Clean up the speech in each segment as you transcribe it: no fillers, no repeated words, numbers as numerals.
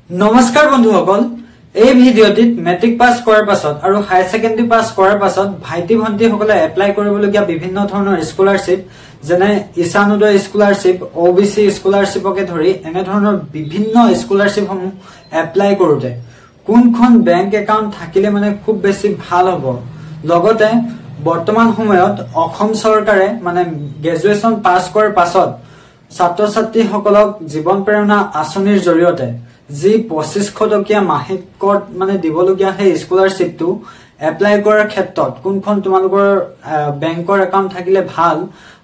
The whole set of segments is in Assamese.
নমস্কাৰ বন্ধুসকল এই ভিডিঅ'টিত মেট্ৰিক পাছ কৰাৰ পাছত আৰু হায়াৰ সেকেন্ডাৰী পাছ কৰাৰ পাছত ভাইটি ভন্টি সকলে এপ্লাই কৰিবলগীয়া বিভিন্ন ধৰণৰ স্কলাৰশ্বিপ যেনে ইছানোদয় স্কলাৰশ্বিপ ওবিসি স্কলাৰশ্বিপকে ধৰি এনে ধৰণৰ বিভিন্ন স্কলাৰশ্বিপসমূহ এপ্লাই কৰোতে কোনখন বেংক একাউণ্ট থাকিলে মানে খুব বেছি ভাল হ'ব লগতে বৰ্তমান সময়ত অসম চৰকাৰে মানে গ্ৰেজুৱেচন পাছ কৰাৰ পাছত ছাত্ৰ ছাত্ৰী সকলক জীৱন প্ৰেৰণা আঁচনিৰ জৰিয়তে যি 2500 টকীয়া মাহেকত মানে দিবলগীয়া হে স্কলাৰশ্বিপটো এপ্লাই কৰাৰ ক্ষেত্ৰত কোনখন তোমালোকৰ বেংকৰ একাউণ্ট থাকিলে ভাল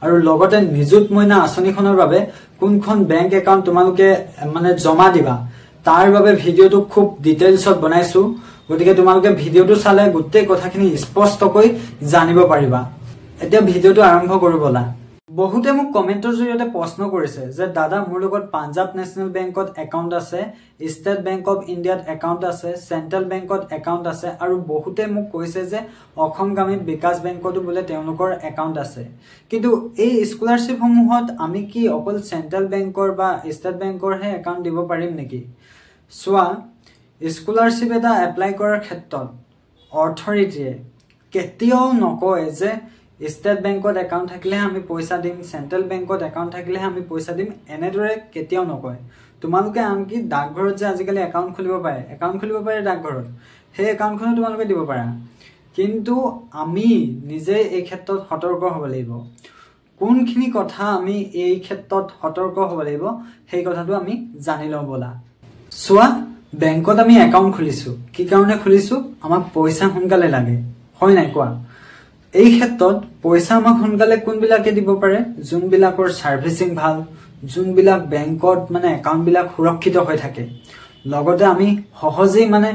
আৰু লগতে নিযুত মইনা আঁচনিখনৰ বাবে কোনখন বেংক একাউণ্ট তোমালোকে মানে জমা দিবা তাৰ বাবে ভিডিঅ'টো খুব ডিটেইলছত বনাইছো গতিকে তোমালোকে ভিডিঅ'টো চালে গোটেই কথাখিনি স্পষ্টকৈ জানিব পাৰিবা এতিয়া ভিডিঅ'টো আৰম্ভ কৰো বলা বহুতে মোক কমেন্টৰ জৰিয়তে প্ৰশ্ন কৰিছে যে দাদা মোৰ লগত পাঞ্জাব নেশনেল বেংকত একাউণ্ট আছে ষ্টেট বেংক অফ ইণ্ডিয়াত একাউণ্ট আছে সেন্ট্ৰেল বেংকত একাউণ্ট আছে আৰু বহুতে মোক কৈছে যে অসম গ্ৰামীণ বিকাশ বেংকতো বোলে তেওঁলোকৰ একাউণ্ট আছে কিন্তু এই স্কলাৰশ্বিপ সমূহত আমি কি অকল সেন্ট্ৰেল বেংকৰ বা ষ্টেট বেংকৰ হে একাউণ্ট দিব পাৰিম নেকি সোৱা স্কলাৰশ্বিপ এটা এপ্লাই কৰাৰ ক্ষেত্ৰত অথৰিটিয়ে কেতিয়াও নকয় যে ষ্টেট বেংকত একাউণ্ট থাকিলে আমি পইচা দিম সেন্ট্ৰেল বেংকত একাউণ্ট থাকিলে আমি পইচা দিম এনেদৰে কেতিয়াও নকয় তোমালোকে আনকি ডাকঘৰত যে আজিকালি একাউণ্ট খুলিব পাৰে ডাকঘৰত সেই একাউণ্টখনো তোমালোকে দিব পাৰা কিন্তু আমি নিজে এই ক্ষেত্ৰত সতৰ্ক হ'ব লাগিব কোনখিনি কথা আমি এই ক্ষেত্ৰত সতৰ্ক হ'ব লাগিব সেই কথাটো আমি জানি লওঁ বলা সোৱা বেংকত আমি একাউণ্ট খুলিছো কি কাৰণে খুলিছো আমাক পইচা সোনকালে লাগে হয় নাই কোৱা এই ক্ষেত্ৰত পইচা আমাক সোনকালে কোনবিলাকে দিব পাৰে যোনবিলাকৰ সাৰ্ভিসিং ভাল যোনবিলাক বেংকত মানে একাউণ্ট বিলাক সুৰক্ষিত হৈ থাকে লগতে আমি সহজেই মানে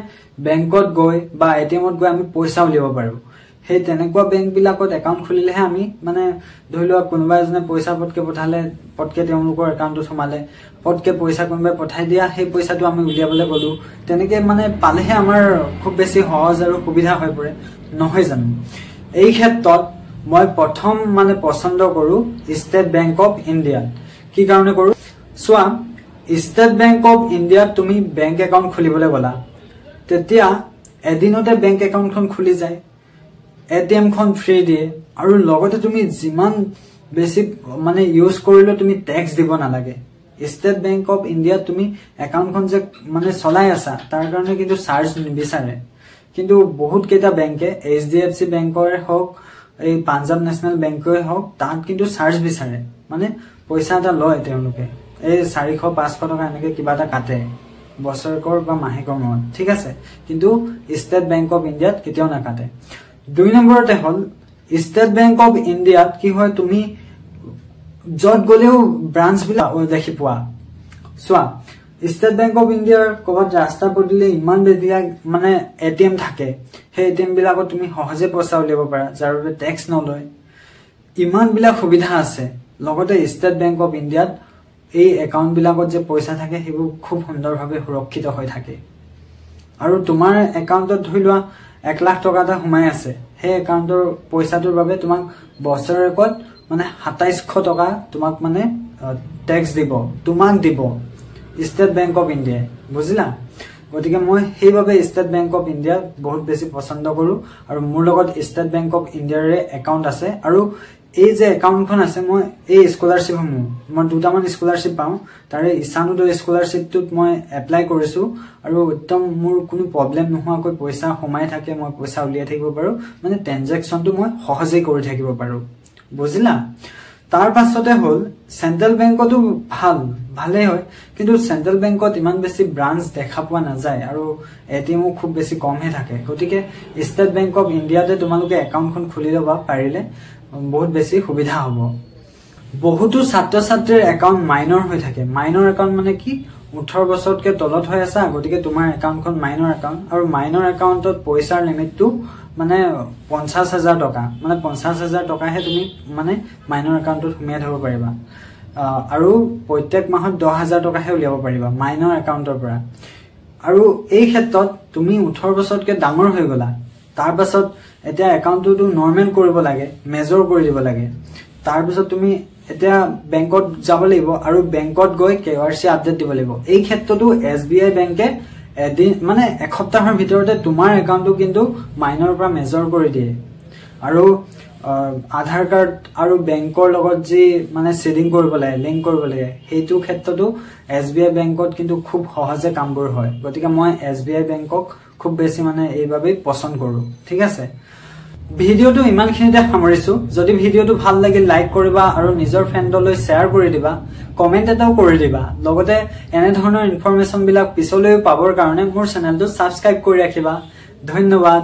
বেংকত গৈ বা এটিএমত গৈ আমি পইচা উলিয়াব পাৰো সেই তেনেকুৱা বেংক বিলাকত একাউণ্ট খুলিলেহে আমি মানে ধৰি লোৱা কোনোবা এজনে পইচা পটকে পঠালে পটকে তেওঁলোকৰ একাউণ্টত সোমালে পটকে পইচা কোনোবাই পঠাই দিয়া সেই পইচাটো আমি উলিয়াবলৈ গলো তেনেকে মানে পালেহে আমাৰ খুব বেছি সহজ আৰু সুবিধা হৈ পৰে নহয় জানো এই ক্ষেত্ৰত মই প্ৰথম মানে পছন্দ কৰো ষ্টেট বেংক অফ ইণ্ডিয়া কি কাৰণে কৰো সোৱা ষ্টেট বেংক অফ ইণ্ডিয়া তুমি বেংক একাউণ্ট খুলিবলৈ গলা তেতিয়া এদিনতে বেংক একাউণ্টখন খুলি যায় এটিএম খন ফ্ৰী দিয়ে আৰু লগতে তুমি যিমান বেছি মানে ইউজ কৰিলে তুমি ট্যাক্স দিব নালাগে ষ্টেট বেংক অফ ইণ্ডিয়া তুমি একাউণ্টখন যে মানে চলাই আছা তাৰ কাৰণে কিন্তু চাৰ্জ নিবিচাৰে কিন্তু বহুত কেইটা বেংকে এইচডিএফসি বেংকৰ হওক এই পাঞ্জাব নেশনেল বেংকৰ হওক তাত কিন্তু চাৰ্জ বিচাৰে মানে পইচা এটা লয় তেওঁলোকে এই 400-500 টকা এনেকে কিবা এটা কাটে বছৰকৰ বা মাহেকৰ মূৰত ঠিক আছে কিন্তু ষ্টেট বেংক অফ ইণ্ডিয়াত কেতিয়াও নাকাটে 2 নম্বৰতে হল ষ্টেট বেংক অফ ইণ্ডিয়াত কি হয় তুমি যত গলেও ব্ৰাঞ্চ বিলাক দেখি পোৱা সোৱা ষ্টেট বেংক অফ ইণ্ডিয়াৰ ক'বাত ৰাস্তা পদিলে ইমান বেদিয়া মানে এটিএম থাকে সেই এটিএম বিলাকত তুমি সহজে পইচা উলিয়াব পাৰা যাৰ বাবে ট্যাক্স নলয় ইমান বিলাক সুবিধা আছে লগতে ষ্টেট বেংক অফ ইণ্ডিয়াত এই একাউণ্ট বিলাকত যে পইচা থাকে সেইবোৰ খুব সুন্দৰভাৱে সুৰক্ষিত হৈ থাকে আৰু তোমাৰ একাউণ্টত ধৰি লোৱা 1 লাখ টকা এটা সোমাই আছে সেই একাউণ্টৰ পইচাটোৰ বাবে তোমাক বছৰেকত মানে 2700 টকা তোমাক মানে ট্যাক্স দিব তোমাক দিব ষ্টেট বেংক অফ ইণ্ডিয়া বুজিলা গতিকে মই সেইভাবে ষ্টেট বেংক অফ ইণ্ডিয়া বহুত বেছি পছন্দ কৰো আৰু মোৰ লগত ষ্টেট বেংক অফ ইণ্ডিয়াৰে একাউণ্ট আছে আৰু এই যে একাউণ্টখন আছে মই এই স্কলাৰশ্বিপ সমূহ মই দুটামান স্কলাৰশ্বিপ পাওঁ তাৰে ইছানোদয় স্কলাৰশ্বিপটোত মই এপ্লাই কৰিছো আৰু একদম মোৰ কোনো প্ৰবলেম নোহোৱাকৈ পইচা সোমাই থাকে মই পইচা উলিয়াই থাকিব পাৰো মানে ট্ৰানজাকচনটো মই সহজেই কৰি থাকিব পাৰো বুজিলা তাৰ পাছতে হল সেন্ট্ৰেল বেংকতো ভালে হয় কিন্তু সেন্ট্ৰেল বেংকত ইমান বেছি ব্ৰাঞ্চ দেখা পোৱা নাযায় আৰু এটিএমও খুব বেছি কমহে থাকে গতিকে ষ্টেট বেংক অফ ইণ্ডিয়াতে তোমালোকে একাউণ্টখন খুলি ল'বা পাৰিলে বহুত বেছি সুবিধা হ'ব বহুতো ছাত্ৰ ছাত্ৰীৰ একাউণ্ট মাইনৰ হৈ থাকে মাইনৰ একাউণ্ট মানে কি 18 বছৰতকৈ তলত হৈ আছে গতিকে তোমাৰ একাউণ্টখন মাইনৰ একাউণ্ট আৰু মাইনৰ একাউণ্টত পইচাৰ লিমিটটো মানে 50,000 টকা মানে 50,000 টকাহে তুমি মানে মাইনৰ একাউণ্টত সোমিয়াই থব পাৰিবা আৰু প্ৰত্যেক মাহত 10,000 টকাহে উলিয়াব পাৰিবা মাইনৰ একাউণ্টৰ পৰা আৰু এই ক্ষেত্ৰত তুমি 18 বছৰতকৈ ডাঙৰ হৈ গলা তাৰ পাছত এতিয়া একাউণ্টটো নৰ্মেল কৰিব লাগে মেজৰ কৰি দিব লাগে তাৰ পিছত তুমি এতিয়া বেংকত যাব লাগিব আৰু বেংকত গৈ KYC আপডেট দিব লাগিব এই ক্ষেত্ৰতো SBI বেংকে এদিন মানে এক সপ্তাহৰ ভিতৰতে তোমাৰ একাউণ্টটো কিন্তু মাইনৰ পৰা মেজৰ কৰি দিয়ে আৰু আধাৰ কাৰ্ড আৰু বেংকৰ লগত যি মানে সেডিং কৰিব লাগে লিংক কৰিব লাগে হেতু ক্ষেত্ৰতো SBI বেংকত কিন্তু খুব সহজে কামবোৰ হয় গতিকে মই SBI বেংকক খুব বেছি মানে এইভাবে পছন্দ কৰো ঠিক আছে ভিডিওটো ইমানখিনিতে সামৰিছো যদি ভিডিওটো ভাল লাগিল লাইক কৰিবা আৰু নিজৰ ফ্ৰেণ্ডলৈ শেয়াৰ কৰি দিবা কমেন্ট এটাও কৰি দিবা লগতে এনে ধৰণৰ ইনফৰমেশন বিলাক পিছলৈ পাবৰ কাৰণে মোৰ চেনেলটো সাবস্ক্ৰাইব কৰি ৰাখিবা ধন্যবাদ